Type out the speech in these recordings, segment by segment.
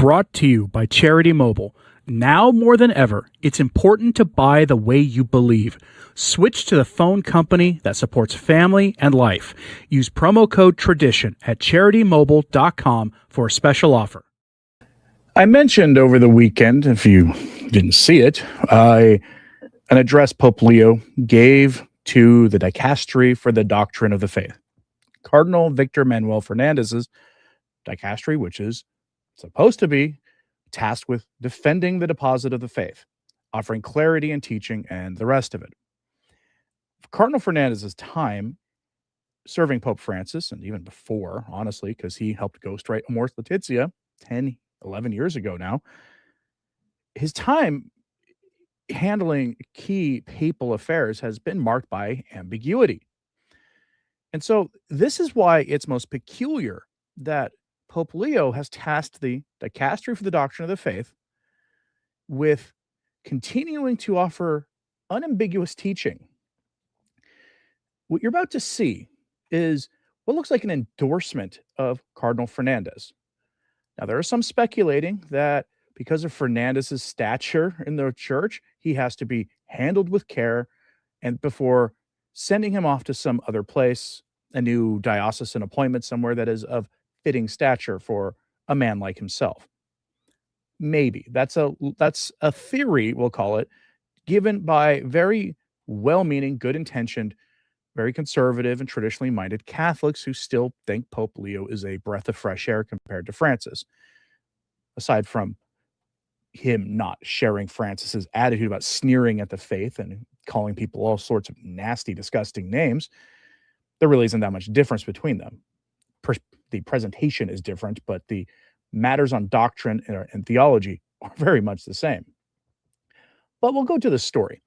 brought to you by Charity Mobile. Now more than ever, it's important to buy the way you believe. Switch to the phone company that supports family and life. Use promo code TRADITION at CharityMobile.com for a special offer. I mentioned over the weekend, if you didn't see it, an address Pope Leo gave to the dicastery for the doctrine of the faith. Cardinal Victor Manuel Fernandez's dicastery, which is supposed to be tasked with defending the deposit of the faith, offering clarity in teaching, and the rest of it. Cardinal Fernandez's time serving Pope Francis, and even before, honestly, because he helped ghostwrite Amoris Laetitia 10, 11 years ago now, his time handling key papal affairs has been marked by ambiguity. And so this is why it's most peculiar that Pope Leo has tasked the dicastery for the doctrine of the faith with continuing to offer unambiguous teaching. What you're about to see is what looks like an endorsement of Cardinal Fernandez. Now, there is some speculating that because of Fernandez's stature in the church, he has to be handled with care and before sending him off to some other place, a new diocesan appointment somewhere that is of fitting stature for a man like himself. Maybe that's a theory, we'll call it, given by very well-meaning, good-intentioned, very conservative and traditionally minded Catholics who still think Pope Leo is a breath of fresh air compared to Francis. Aside from him not sharing Francis's attitude about sneering at the faith and calling people all sorts of nasty, disgusting names, there really isn't that much difference between them. The presentation is different, but the matters on doctrine and theology are very much the same. But we'll go to the story.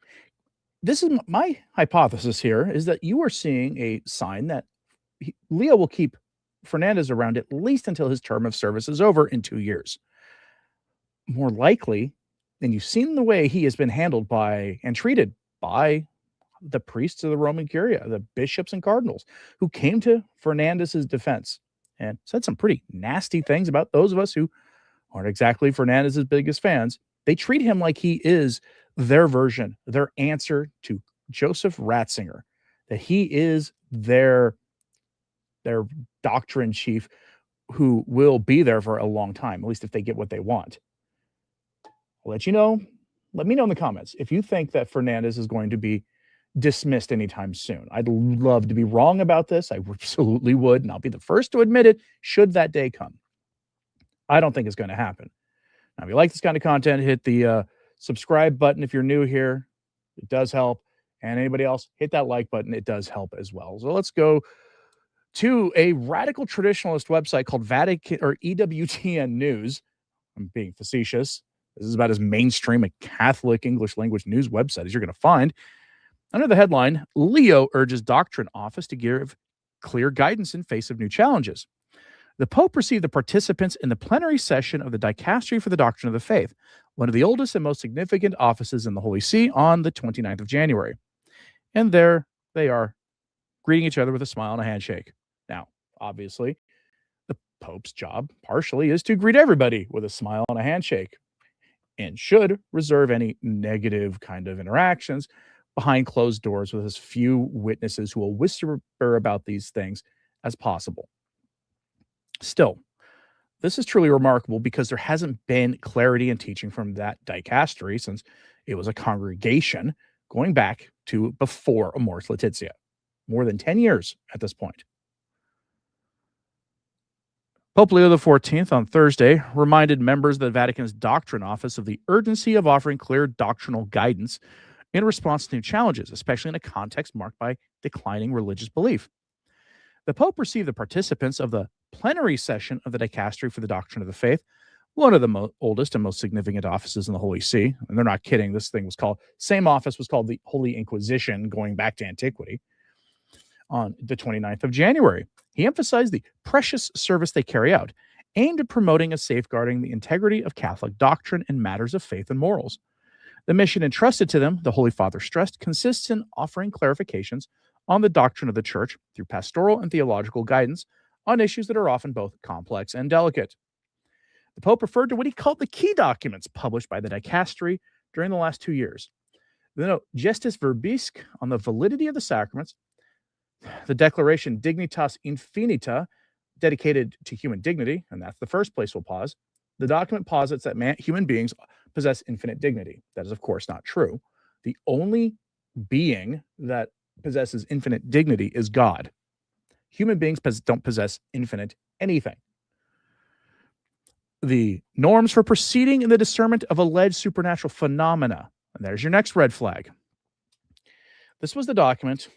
This is my hypothesis here, is that you are seeing a sign that Leo will keep Fernandez around at least until his term of service is over in 2 years. More likely, and you've seen the way he has been handled by and treated by the priests of the Roman Curia, the bishops and cardinals, who came to Fernandez's defense and said some pretty nasty things about those of us who aren't exactly Fernandez's biggest fans. They treat him like he is their version, their answer to Joseph Ratzinger, that he is their doctrine chief who will be there for a long time, at least if they get what they want. I'll let you know. Let me know in the comments if you think that Fernandez is going to be dismissed anytime soon. I'd love to be wrong about this. I absolutely would, and I'll be the first to admit it should that day come. I don't think it's going to happen. Now, if you like this kind of content, hit the subscribe button if you're new here. It does help. And anybody else, hit that like button. It does help as well. So let's go to a radical traditionalist website called Vatican or EWTN News. I'm being facetious. This is about as mainstream a Catholic English language news website as you're going to find. Under the headline, Leo urges Doctrine Office to give clear guidance in face of new challenges. The Pope received the participants in the plenary session of the Dicastery for the Doctrine of the Faith, one of the oldest and most significant offices in the Holy See, on the 29th of January. And there they are, greeting each other with a smile and a handshake. Now, obviously, the Pope's job partially is to greet everybody with a smile and a handshake, and should reserve any negative kind of interactions behind closed doors with as few witnesses who will whisper about these things as possible. Still, this is truly remarkable because there hasn't been clarity in teaching from that dicastery since it was a congregation going back to before Amoris Laetitia, more than 10 years at this point. Pope Leo XIV on Thursday reminded members of the Vatican's Doctrine Office of the urgency of offering clear doctrinal guidance in response to new challenges, especially in a context marked by declining religious belief. The Pope received the participants of the plenary session of the Dicastery for the Doctrine of the Faith, one of the oldest and most significant offices in the Holy See. And they're not kidding. This thing was called, same office was called the Holy Inquisition going back to antiquity, on the 29th of January. He emphasized the precious service they carry out, aimed at promoting and safeguarding the integrity of Catholic doctrine in matters of faith and morals. The mission entrusted to them, the Holy Father stressed, consists in offering clarifications on the doctrine of the Church through pastoral and theological guidance on issues that are often both complex and delicate. The Pope referred to what he called the key documents published by the dicastery during the last 2 years. The note Gestis Verbisque on the validity of the sacraments, the declaration Dignitas Infinita, dedicated to human dignity, and that's the first place we'll pause. The document posits that human beings possess infinite dignity. That is, of course, not true. The only being that possesses infinite dignity is God. Human beings don't possess infinite anything. The norms for proceeding in the discernment of alleged supernatural phenomena. And there's your next red flag. This was the document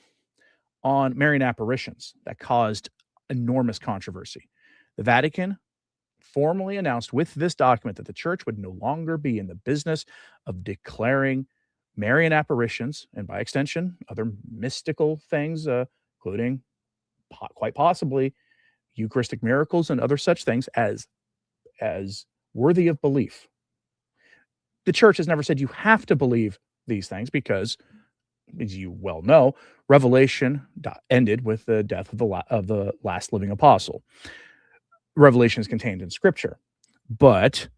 on Marian apparitions that caused enormous controversy. The Vatican formally announced with this document that the church would no longer be in the business of declaring Marian apparitions, and by extension, other mystical things, including quite possibly Eucharistic miracles and other such things, as worthy of belief. The church has never said you have to believe these things because, as you well know, Revelation ended with the death of the last living apostle. Revelation is contained in Scripture, but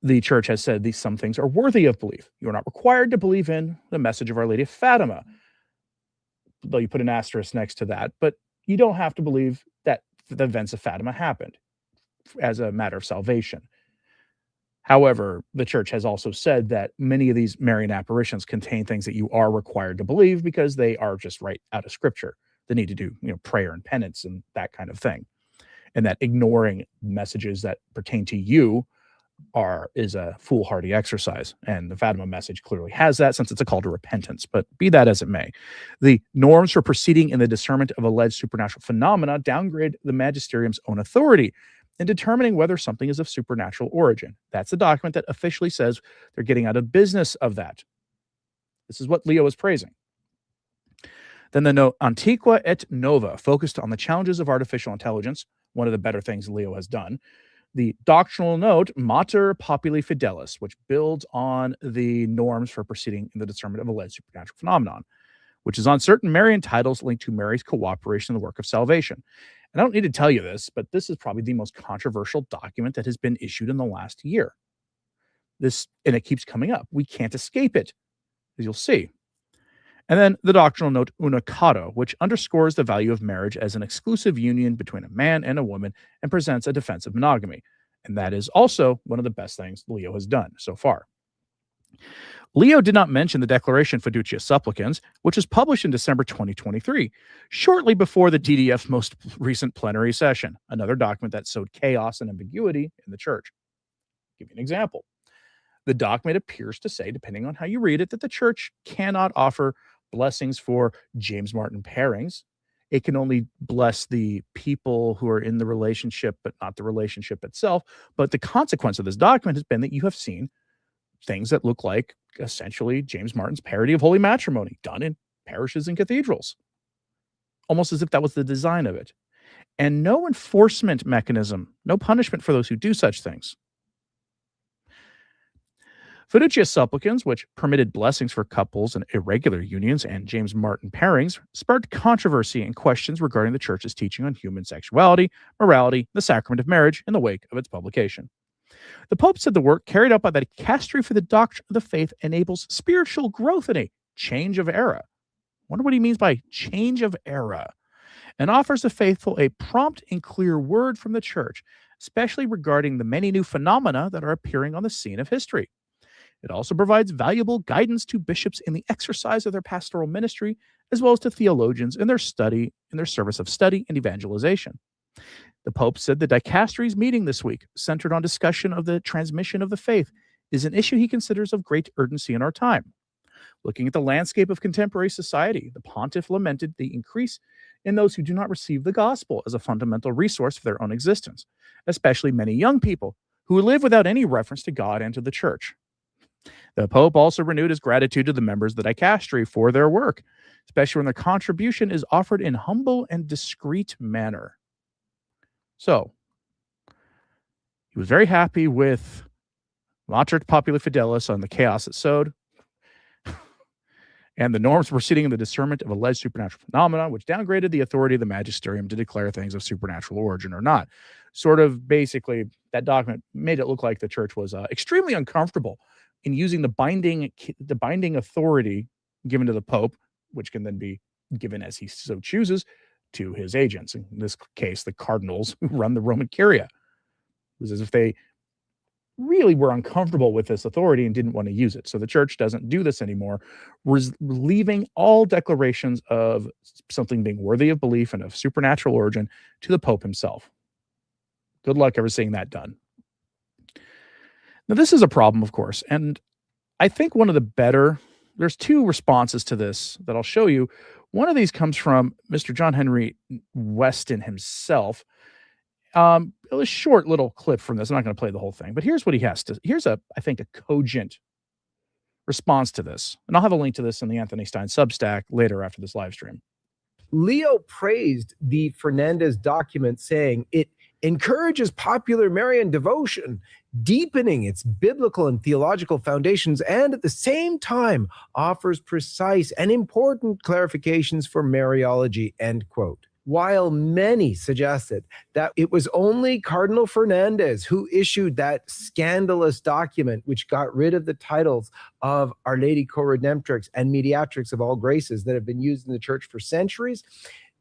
the church has said some things are worthy of belief. You are not required to believe in the message of Our Lady of Fatima, though you put an asterisk next to that, but you don't have to believe that the events of Fatima happened as a matter of salvation. However, the church has also said that many of these Marian apparitions contain things that you are required to believe because they are just right out of Scripture. They need to do, prayer and penance and that kind of thing. And that ignoring messages that pertain to you is a foolhardy exercise. And the Fatima message clearly has that, since it's a call to repentance. But be that as it may, the norms for proceeding in the discernment of alleged supernatural phenomena downgrade the magisterium's own authority in determining whether something is of supernatural origin. That's the document that officially says they're getting out of business of that. This is what Leo is praising. Then the note Antiqua et Nova focused on the challenges of artificial intelligence, one of the better things Leo has done. The doctrinal note Mater Populi Fidelis, which builds on the norms for proceeding in the discernment of alleged supernatural phenomenon, which is on certain Marian titles linked to Mary's cooperation in the work of salvation. And I don't need to tell you this, but this is probably the most controversial document that has been issued in the last year. And it keeps coming up. We can't escape it, as you'll see. And then the doctrinal note Unicato, which underscores the value of marriage as an exclusive union between a man and a woman and presents a defense of monogamy. And that is also one of the best things Leo has done so far. Leo did not mention the Declaration Fiducia Supplicans, which was published in December 2023, shortly before the DDF's most recent plenary session, another document that sowed chaos and ambiguity in the church. I'll give you an example. The document appears to say, depending on how you read it, that the church cannot offer blessings for James Martin pairings. It can only bless the people who are in the relationship, but not the relationship itself. But the consequence of this document has been that you have seen things that look like essentially James Martin's parody of holy matrimony done in parishes and cathedrals, almost as if that was the design of it. And no enforcement mechanism, no punishment for those who do such things. Fiducia Supplicans, which permitted blessings for couples and irregular unions and James Martin pairings, sparked controversy and questions regarding the church's teaching on human sexuality, morality, the sacrament of marriage in the wake of its publication. The Pope said the work carried out by the dicastery for the doctrine of the faith enables spiritual growth in a change of era. Wonder what he means by change of era. And offers the faithful a prompt and clear word from the church, especially regarding the many new phenomena that are appearing on the scene of history. It also provides valuable guidance to bishops in the exercise of their pastoral ministry, as well as to theologians in their service of study and evangelization. The Pope said the dicastery's meeting this week, centered on discussion of the transmission of the faith, is an issue he considers of great urgency in our time. Looking at the landscape of contemporary society, the pontiff lamented the increase in those who do not receive the gospel as a fundamental resource for their own existence, especially many young people who live without any reference to God and to the church. The Pope also renewed his gratitude to the members of the dicastery for their work, especially when their contribution is offered in humble and discreet manner. So, he was very happy with Mater Populi Fidelis on the chaos it sowed. and the norms proceeding in the discernment of alleged supernatural phenomena, which downgraded the authority of the magisterium to declare things of supernatural origin or not. Sort of basically, that document made it look like the church was extremely uncomfortable in using the binding authority given to the Pope, which can then be given as he so chooses to his agents. In this case, the cardinals who run the Roman Curia. It was as if they really were uncomfortable with this authority and didn't want to use it. So the church doesn't do this anymore, leaving all declarations of something being worthy of belief and of supernatural origin to the Pope himself. Good luck ever seeing that done. Now, this is a problem, of course, and I think one of the better, there's two responses to this that I'll show you. One of these comes from Mr. John Henry Weston himself. A short little clip from this. I'm not going to play the whole thing, but here's what he has to. Here's I think, a cogent response to this, and I'll have a link to this in the Anthony Stine Substack later after this live stream. Leo praised the Fernandez document, saying it encourages popular Marian devotion, deepening its biblical and theological foundations, and at the same time offers precise and important clarifications for Mariology, end quote. While many suggested that it was only Cardinal Fernandez who issued that scandalous document which got rid of the titles of Our Lady Co-Redemptrix and Mediatrix of all graces that have been used in the church for centuries,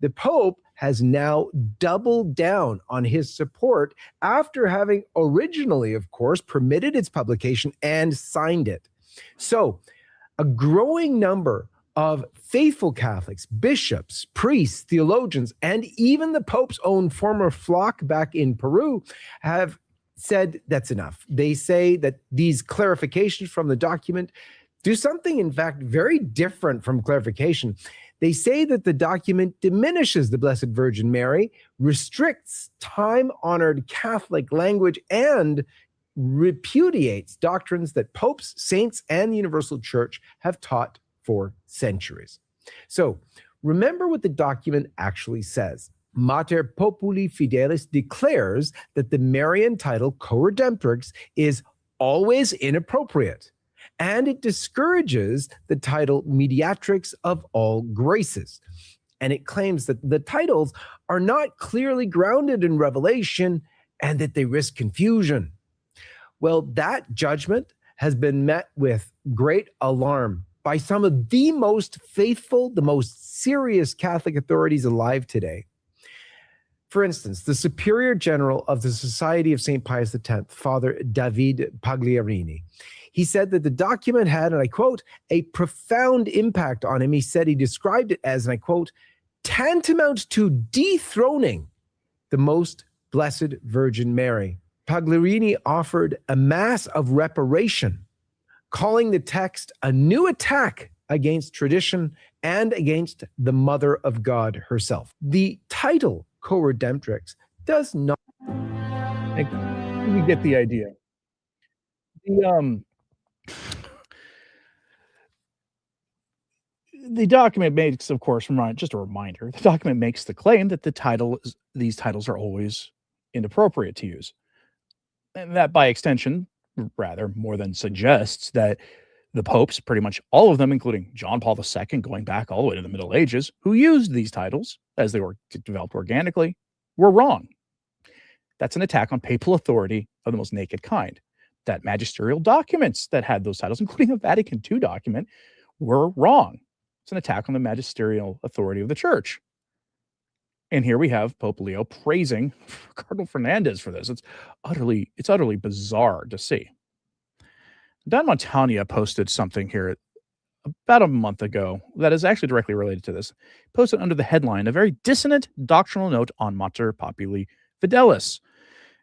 the Pope has now doubled down on his support after having originally, of course, permitted its publication and signed it. So a growing number of faithful Catholics, bishops, priests, theologians, and even the Pope's own former flock back in Peru have said that's enough. They say that these clarifications from the document do something, in fact, very different from clarification. They say that the document diminishes the Blessed Virgin Mary, restricts time-honored Catholic language, and repudiates doctrines that popes, saints, and the Universal Church have taught for centuries. So remember what the document actually says. Mater Populi Fidelis declares that the Marian title Co-Redemptrix is always inappropriate, and it discourages the title Mediatrix of all graces. And it claims that the titles are not clearly grounded in revelation and that they risk confusion. Well, that judgment has been met with great alarm by some of the most faithful, the most serious Catholic authorities alive today. For instance, the Superior General of the Society of St. Pius X, Father David Pagliarini, he said that the document had, and I quote, a profound impact on him. He said he described it as, and I quote, tantamount to dethroning the most blessed Virgin Mary. Pagliarini offered a mass of reparation, calling the text a new attack against tradition and against the Mother of God herself. The title Co-Redemptrix does not... We get the idea. The document makes, of course, just a reminder, the document makes the claim that these titles are always inappropriate to use. And that, by extension, rather more than suggests that the popes, pretty much all of them, including John Paul II, going back all the way to the Middle Ages, who used these titles as they were developed organically, were wrong. That's an attack on papal authority of the most naked kind. That magisterial documents that had those titles, including a Vatican II document, were wrong. It's an attack on the magisterial authority of the church. And here we have Pope Leo praising Cardinal Fernandez for this. It's utterly bizarre to see. Don Montagna posted something here about a month ago that is actually directly related to this. Posted under the headline, a very dissonant doctrinal note on Mater Populi Fidelis.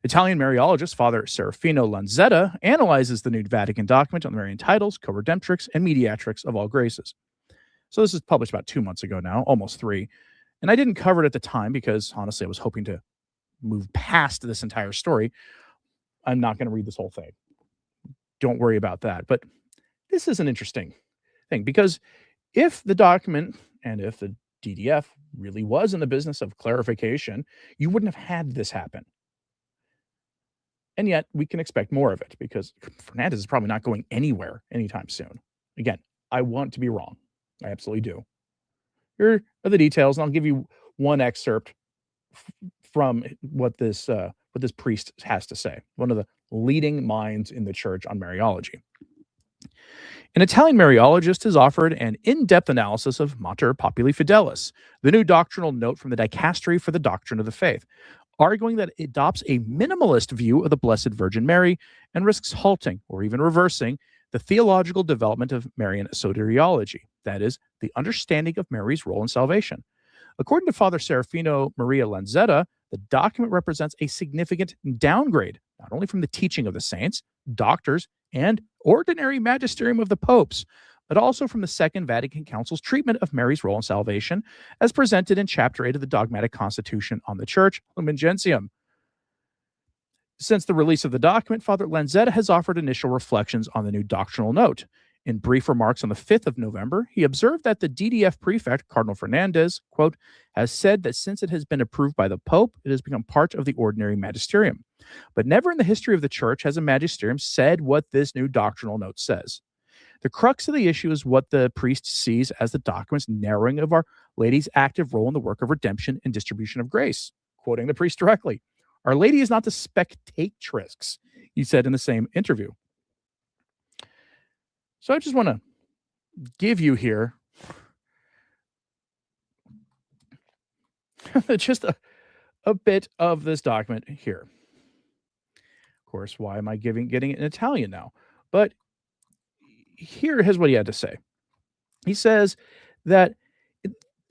Italian Mariologist Father Serafino Lanzetta analyzes the new Vatican document on the Marian titles, Co-Redemptrix, and Mediatrix of all graces. So this is published about 2 months ago now, almost 3. And I didn't cover it at the time because, honestly, I was hoping to move past this entire story. I'm not going to read this whole thing. Don't worry about that. But this is an interesting thing, because if the document and if the DDF really was in the business of clarification, you wouldn't have had this happen. And yet we can expect more of it because Fernandez is probably not going anywhere anytime soon. Again, I want to be wrong. I absolutely do. Here are the details, and I'll give you one excerpt from what this priest has to say, one of the leading minds in the church on Mariology. An Italian Mariologist has offered an in-depth analysis of Mater Populi Fidelis, the new doctrinal note from the Dicastery for the Doctrine of the Faith, arguing that it adopts a minimalist view of the Blessed Virgin Mary and risks halting or even reversing the theological development of Marian soteriology, that is, the understanding of Mary's role in salvation. According to Father Serafino Maria Lanzetta, the document represents a significant downgrade, not only from the teaching of the saints, doctors, and ordinary magisterium of the popes, but also from the Second Vatican Council's treatment of Mary's role in salvation, as presented in Chapter 8 of the Dogmatic Constitution on the Church, Lumen Gentium. Since the release of the document, Father Lanzetta has offered initial reflections on the new doctrinal note. In brief remarks on the 5th of November, he observed that the DDF prefect, Cardinal Fernandez, quote, has said that since it has been approved by the Pope, it has become part of the ordinary magisterium. But never in the history of the Church has a magisterium said what this new doctrinal note says. The crux of the issue is what the priest sees as the document's narrowing of Our Lady's active role in the work of redemption and distribution of grace. Quoting the priest directly, Our Lady is not the spectatrix, he said in the same interview. So I just want to give you here just a bit of this document here. Of course, why am I getting it in Italian now? But here's what he had to say. He says that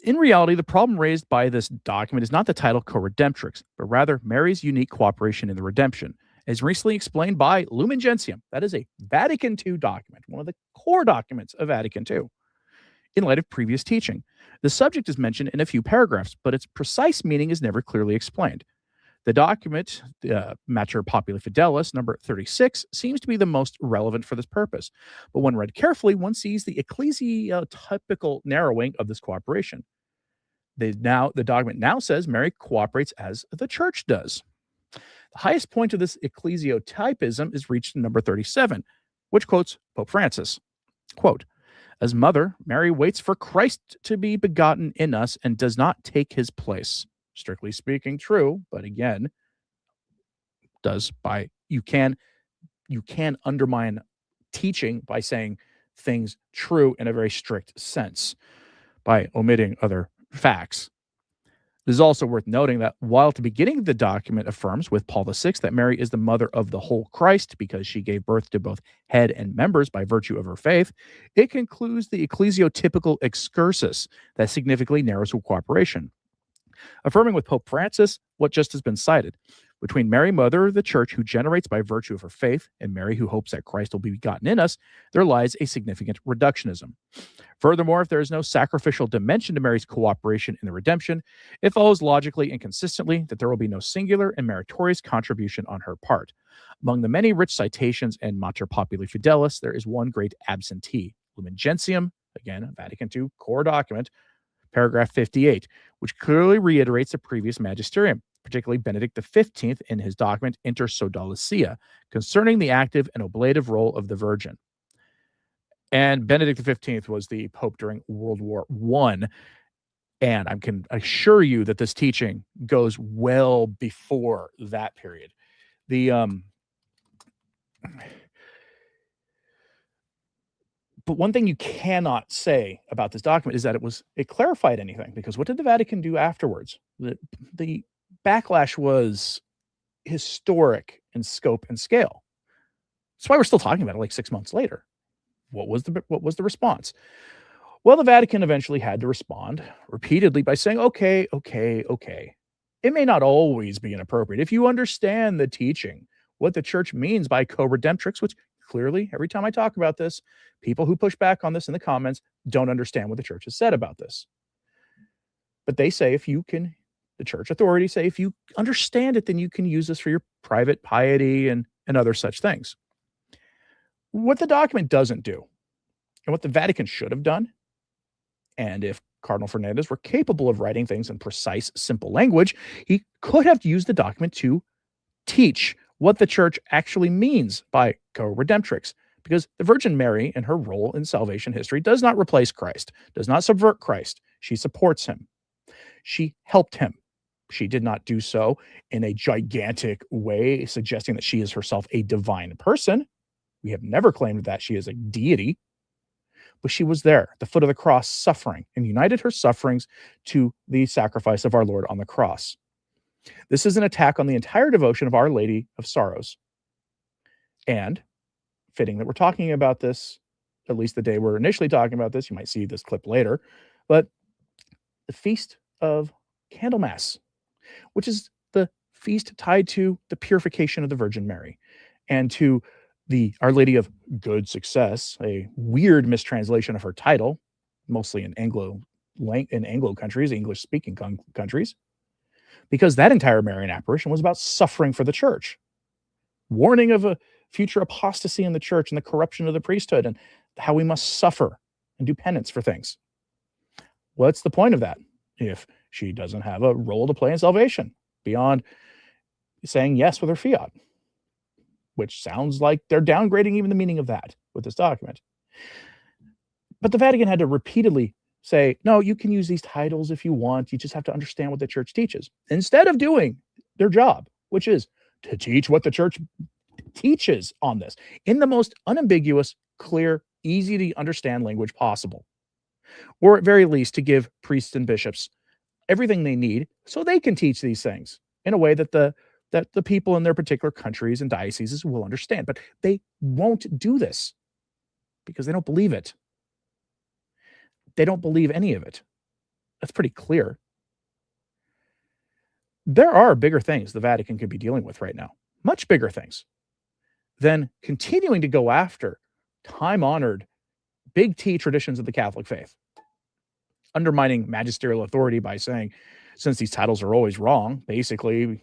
in reality, the problem raised by this document is not the title Co-Redemptrix, but rather Mary's unique cooperation in the redemption, as recently explained by Lumen Gentium. That is a Vatican II document, one of the core documents of Vatican II, in light of previous teaching. The subject is mentioned in a few paragraphs, but its precise meaning is never clearly explained. The document, Mater Populi Fidelis, number 36, seems to be the most relevant for this purpose. But when read carefully, one sees the ecclesiastical narrowing of this cooperation. The document now says Mary cooperates as the Church does. The highest point of this ecclesiotypism is reached in number 37, which quotes Pope Francis. Quote, as mother, Mary waits for Christ to be begotten in us and does not take his place. Strictly speaking, true, but again, you can undermine teaching by saying things true in a very strict sense by omitting other facts. It is also worth noting that while at the beginning the document affirms with Paul VI that Mary is the mother of the whole Christ because she gave birth to both head and members by virtue of her faith, it concludes the ecclesiotypical excursus that significantly narrows her cooperation. Affirming with Pope Francis what just has been cited, between Mary, mother of the Church, who generates by virtue of her faith, and Mary, who hopes that Christ will be begotten in us, there lies a significant reductionism. Furthermore, if there is no sacrificial dimension to Mary's cooperation in the redemption, it follows logically and consistently that there will be no singular and meritorious contribution on her part. Among the many rich citations in Mater Populi Fidelis, there is one great absentee, Lumen Gentium, again, a Vatican II core document, paragraph 58, which clearly reiterates the previous magisterium, particularly Benedict XV in his document Inter Sodalicia, concerning the active and oblative role of the Virgin. And Benedict XV was the Pope during World War I, and I can assure you that this teaching goes well before that period. But one thing you cannot say about this document is that it clarified anything, because what did the Vatican do afterwards? The backlash was historic in scope and scale. That's why we're still talking about it like 6 months later. What was the response? Well, the Vatican eventually had to respond repeatedly by saying, okay. It may not always be inappropriate. If you understand the teaching, what the Church means by co-redemptrix, which clearly, every time I talk about this, people who push back on this in the comments don't understand what the Church has said about this. But they say the Church authorities say, if you understand it, then you can use this for your private piety and other such things. What the document doesn't do, and what the Vatican should have done, and if Cardinal Fernandez were capable of writing things in precise, simple language, he could have used the document to teach what the Church actually means by co-redemptrix, because the Virgin Mary and her role in salvation history does not replace Christ, does not subvert Christ. She supports him. She helped him. She did not do so in a gigantic way, suggesting that she is herself a divine person. We have never claimed that she is a deity, but she was there at the foot of the cross suffering and united her sufferings to the sacrifice of our Lord on the cross. This is an attack on the entire devotion of Our Lady of Sorrows. And fitting that we're talking about this, at least the day we're initially talking about this, you might see this clip later, but the Feast of Candlemas, which is the feast tied to the purification of the Virgin Mary and to the Our Lady of Good Success, a weird mistranslation of her title, mostly in Anglo countries, English-speaking countries, because that entire Marian apparition was about suffering for the church, warning of a future apostasy in the church and the corruption of the priesthood and how we must suffer and do penance for things. What's the point of that if she doesn't have a role to play in salvation beyond saying yes with her fiat? Which sounds like they're downgrading even the meaning of that with this document. But the Vatican had to repeatedly say, no, you can use these titles if you want. You just have to understand what the church teaches. Instead of doing their job, which is to teach what the church teaches on this in the most unambiguous, clear, easy to understand language possible. Or at very least to give priests and bishops everything they need so they can teach these things in a way that the people in their particular countries and dioceses will understand. But they won't do this because they don't believe it. They don't believe any of it. That's pretty clear. There are bigger things the Vatican could be dealing with right now, much bigger things, than continuing to go after time-honored, big T traditions of the Catholic faith, undermining magisterial authority by saying, since these titles are always wrong, basically,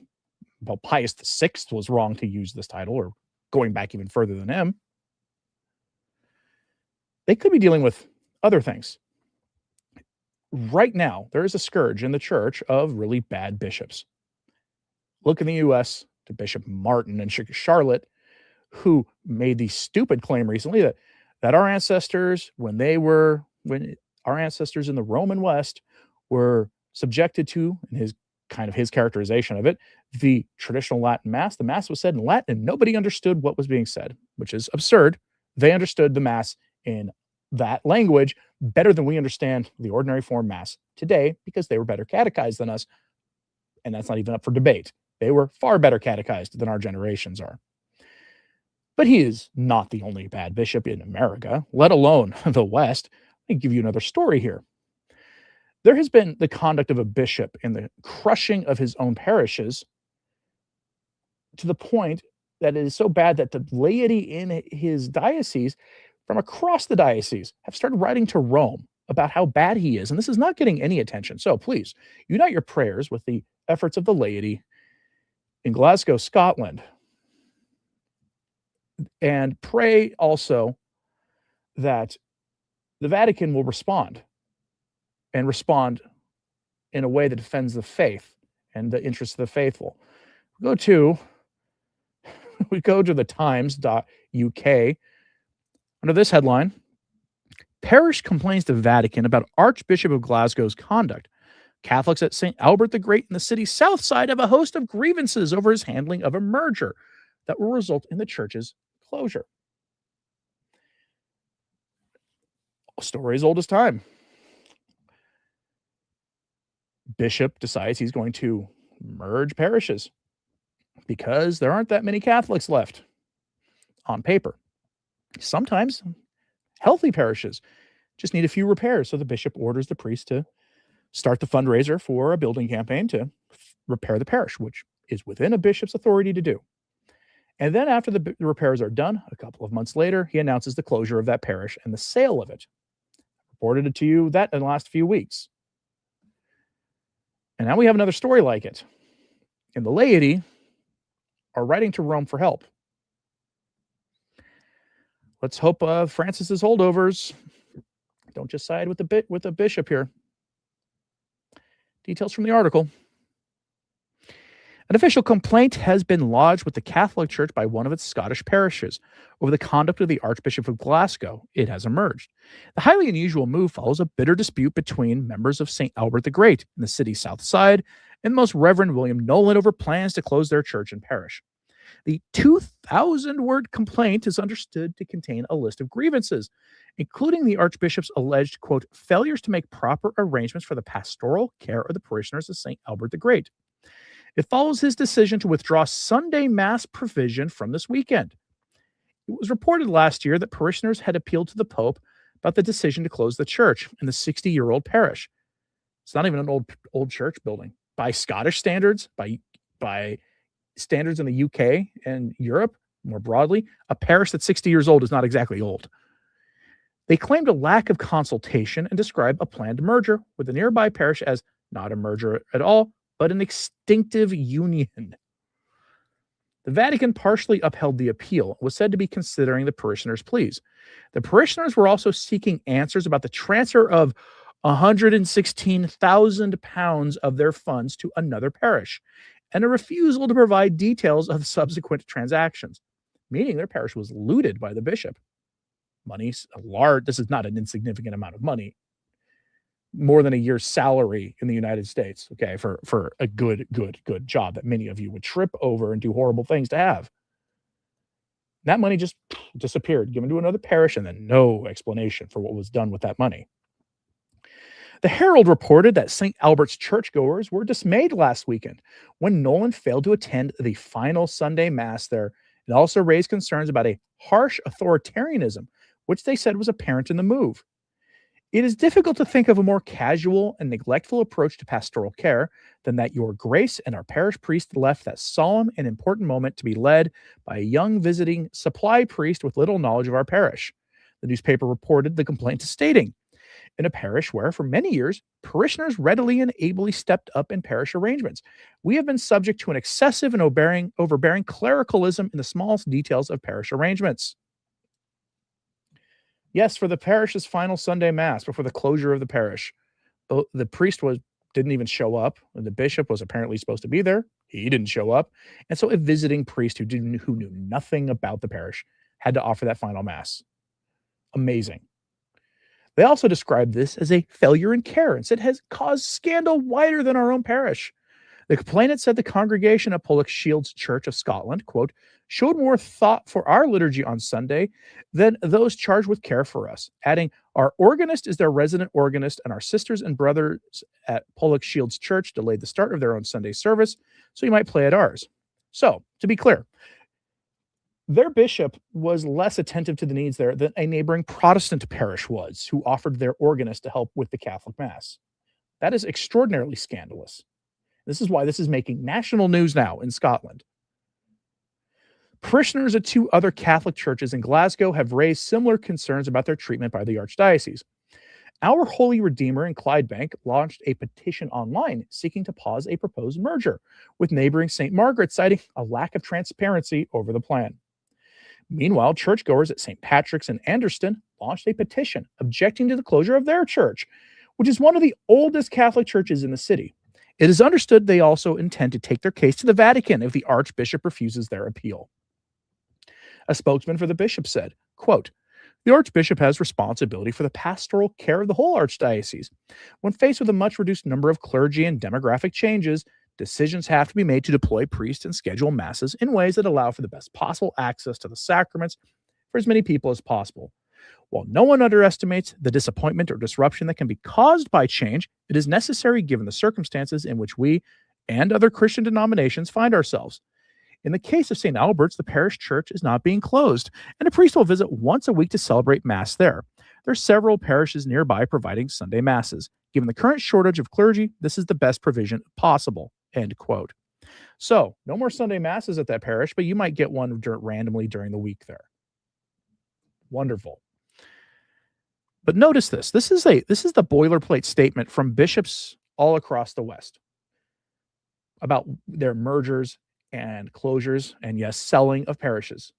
Pope Pius VI was wrong to use this title, or going back even further than him. They could be dealing with other things. Right now, there is a scourge in the church of really bad bishops. Look in the U.S. to Bishop Martin and Charlotte, who made the stupid claim recently that our ancestors, when our ancestors in the Roman West were subjected to, in his characterization of it, the traditional Latin Mass. The Mass was said in Latin and nobody understood what was being said, which is absurd. They understood the Mass in that language better than we understand the ordinary form Mass today because they were better catechized than us. And that's not even up for debate. They were far better catechized than our generations are. But he is not the only bad bishop in America, let alone the West. Let me give you another story here. There has been the conduct of a bishop in the crushing of his own parishes to the point that it is so bad that the laity in his diocese from across the diocese have started writing to Rome about how bad he is. And this is not getting any attention. So please, unite your prayers with the efforts of the laity in Glasgow, Scotland. And pray also that the Vatican will respond and respond in a way that defends the faith and the interests of the faithful. We go to the times.uk under this headline: Parish complains to Vatican about Archbishop of Glasgow's conduct. Catholics at St. Albert the Great in the city's south side have a host of grievances over his handling of a merger that will result in the church's closure. A story as old as time. Bishop decides he's going to merge parishes because there aren't that many Catholics left on paper. Sometimes healthy parishes just need a few repairs, so the bishop orders the priest to start the fundraiser for a building campaign to repair the parish, which is within a bishop's authority to do. And then after the repairs are done, a couple of months later, he announces the closure of that parish and the sale of it. Reported it to you that in the last few weeks. And now we have another story like it. And the laity are writing to Rome for help. Let's hope Francis's holdovers don't just side with the bishop here. Details from the article. An official complaint has been lodged with the Catholic Church by one of its Scottish parishes over the conduct of the Archbishop of Glasgow. It has emerged. The highly unusual move follows a bitter dispute between members of St. Albert the Great in the city's south side and the Most Reverend William Nolan over plans to close their church and parish. The 2,000-word complaint is understood to contain a list of grievances, including the Archbishop's alleged, quote, failures to make proper arrangements for the pastoral care of the parishioners of St. Albert the Great. It follows his decision to withdraw Sunday Mass provision from this weekend. It was reported last year that parishioners had appealed to the Pope about the decision to close the church in the 60-year-old parish. It's not even an old church building. By Scottish standards, by standards in the UK and Europe more broadly, a parish that's 60 years old is not exactly old. They claimed a lack of consultation and described a planned merger with the nearby parish as not a merger at all, but an extinctive union. The Vatican partially upheld the appeal and was said to be considering the parishioners' pleas. The parishioners were also seeking answers about the transfer of £116,000 of their funds to another parish and a refusal to provide details of subsequent transactions, meaning their parish was looted by the bishop. Money's large. This is not an insignificant amount of money. More than a year's salary in the United States, okay, for a good job that many of you would trip over and do horrible things to have. That money just disappeared, given to another parish, and then no explanation for what was done with that money. The Herald reported that St. Albert's churchgoers were dismayed last weekend when Nolan failed to attend the final Sunday Mass there. It also raised concerns about a harsh authoritarianism, which they said was apparent in the move. It is difficult to think of a more casual and neglectful approach to pastoral care than that your grace and our parish priest left that solemn and important moment to be led by a young visiting supply priest with little knowledge of our parish. The newspaper reported the complaint stating, in a parish where, for many years, parishioners readily and ably stepped up in parish arrangements, we have been subject to an excessive and overbearing clericalism in the smallest details of parish arrangements. Yes, for the parish's final Sunday Mass before the closure of the parish, the priest didn't even show up, and the bishop was apparently supposed to be there. He didn't show up, and so a visiting priest who knew nothing about the parish had to offer that final Mass. Amazing. They also described this as a failure in care and said it has caused scandal wider than our own parish. The complainant said the congregation at Pollock Shields Church of Scotland, quote, showed more thought for our liturgy on Sunday than those charged with care for us, adding, our organist is their resident organist, and our sisters and brothers at Pollock Shields Church delayed the start of their own Sunday service, so you might play at ours. So, to be clear, their bishop was less attentive to the needs there than a neighboring Protestant parish was, who offered their organist to help with the Catholic Mass. That is extraordinarily scandalous. This is why this is making national news now in Scotland. Parishioners at two other Catholic churches in Glasgow have raised similar concerns about their treatment by the Archdiocese. Our Holy Redeemer in Clydebank launched a petition online seeking to pause a proposed merger with neighboring St. Margaret, citing a lack of transparency over the plan. Meanwhile, churchgoers at St. Patrick's in Anderston launched a petition objecting to the closure of their church, which is one of the oldest Catholic churches in the city. It is understood they also intend to take their case to the Vatican if the Archbishop refuses their appeal. A spokesman for the bishop said, quote, the Archbishop has responsibility for the pastoral care of the whole Archdiocese. When faced with a much reduced number of clergy and demographic changes, decisions have to be made to deploy priests and schedule masses in ways that allow for the best possible access to the sacraments for as many people as possible. While no one underestimates the disappointment or disruption that can be caused by change, it is necessary given the circumstances in which we and other Christian denominations find ourselves. In the case of St. Albert's, the parish church is not being closed, and a priest will visit once a week to celebrate Mass there. There are several parishes nearby providing Sunday Masses. Given the current shortage of clergy, this is the best provision possible. End quote. So, no more Sunday Masses at that parish, but you might get one randomly during the week there. Wonderful. But notice this. This is the boilerplate statement from bishops all across the West about their mergers and closures and, yes, selling of parishes.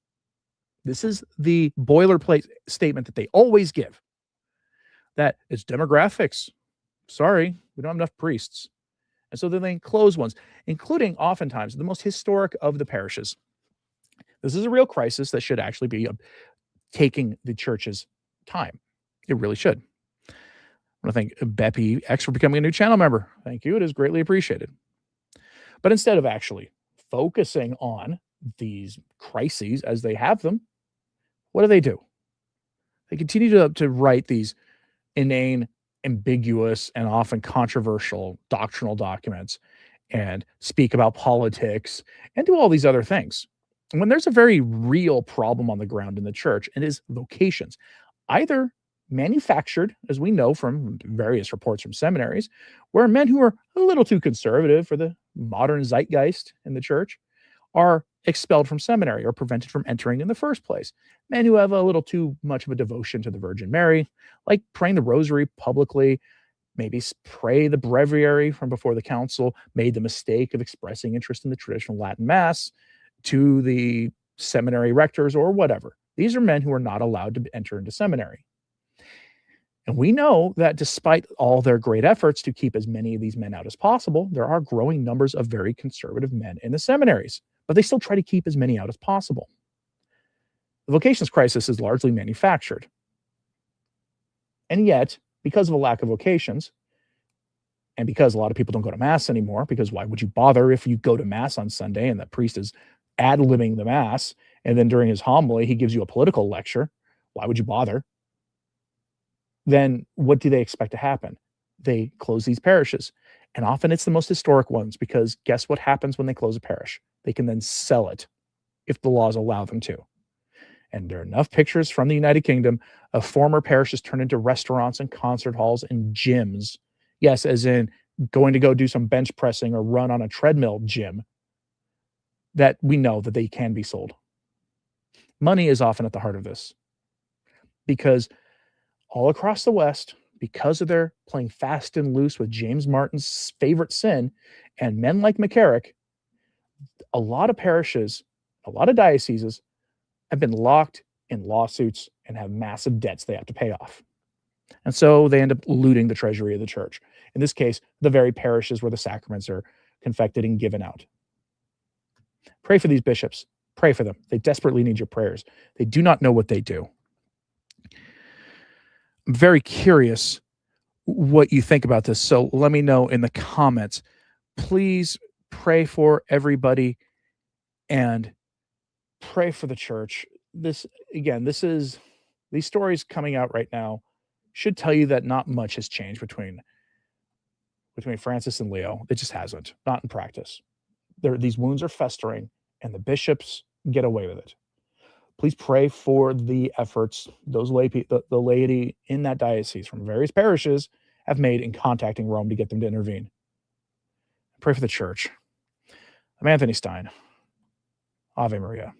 This is the boilerplate statement that they always give. That it's demographics. Sorry, we don't have enough priests. And so then they close ones, including oftentimes the most historic of the parishes. This is a real crisis that should actually be taking the church's time. It really should. I want to thank Beppy X for becoming a new channel member. Thank you. It is greatly appreciated. But instead of actually focusing on these crises as they have them, what do? They continue to write these inane, ambiguous, and often controversial doctrinal documents and speak about politics and do all these other things. And when there's a very real problem on the ground in the church, it is vocations, either manufactured, as we know from various reports from seminaries, where men who are a little too conservative for the modern zeitgeist in the church are expelled from seminary or prevented from entering in the first place. Men who have a little too much of a devotion to the Virgin Mary, like praying the rosary publicly, maybe pray the breviary from before the council, made the mistake of expressing interest in the traditional Latin Mass to the seminary rectors or whatever. These are men who are not allowed to enter into seminary. And we know that despite all their great efforts to keep as many of these men out as possible, there are growing numbers of very conservative men in the seminaries, but they still try to keep as many out as possible. The vocations crisis is largely manufactured. And yet, because of a lack of vocations, and because a lot of people don't go to Mass anymore, because why would you bother if you go to Mass on Sunday and the priest is ad-libbing the Mass, and then during his homily, he gives you a political lecture? Why would you bother? Then what do they expect to happen? They close these parishes. And often it's the most historic ones, because guess what happens when they close a parish? They can then sell it if the laws allow them to. And there are enough pictures from the United Kingdom of former parishes turned into restaurants and concert halls and gyms. Yes, as in going to go do some bench pressing or run on a treadmill gym, that we know that they can be sold. Money is often at the heart of this, because all across the West, because of their playing fast and loose with James Martin's favorite sin and men like McCarrick, a lot of parishes, a lot of dioceses have been locked in lawsuits and have massive debts they have to pay off. And so they end up looting the treasury of the church. In this case, the very parishes where the sacraments are confected and given out. Pray for these bishops. Pray for them. They desperately need your prayers. They do not know what they do. I'm very curious what you think about this. So let me know in the comments. Please pray for everybody and pray for the church. These stories coming out right now should tell you that not much has changed between Francis and Leo. It just hasn't, not in practice. These wounds are festering, and the bishops get away with it. Please pray for the efforts the laity in that diocese from various parishes have made in contacting Rome to get them to intervene. Pray for the church. I'm Anthony Stine. Ave Maria.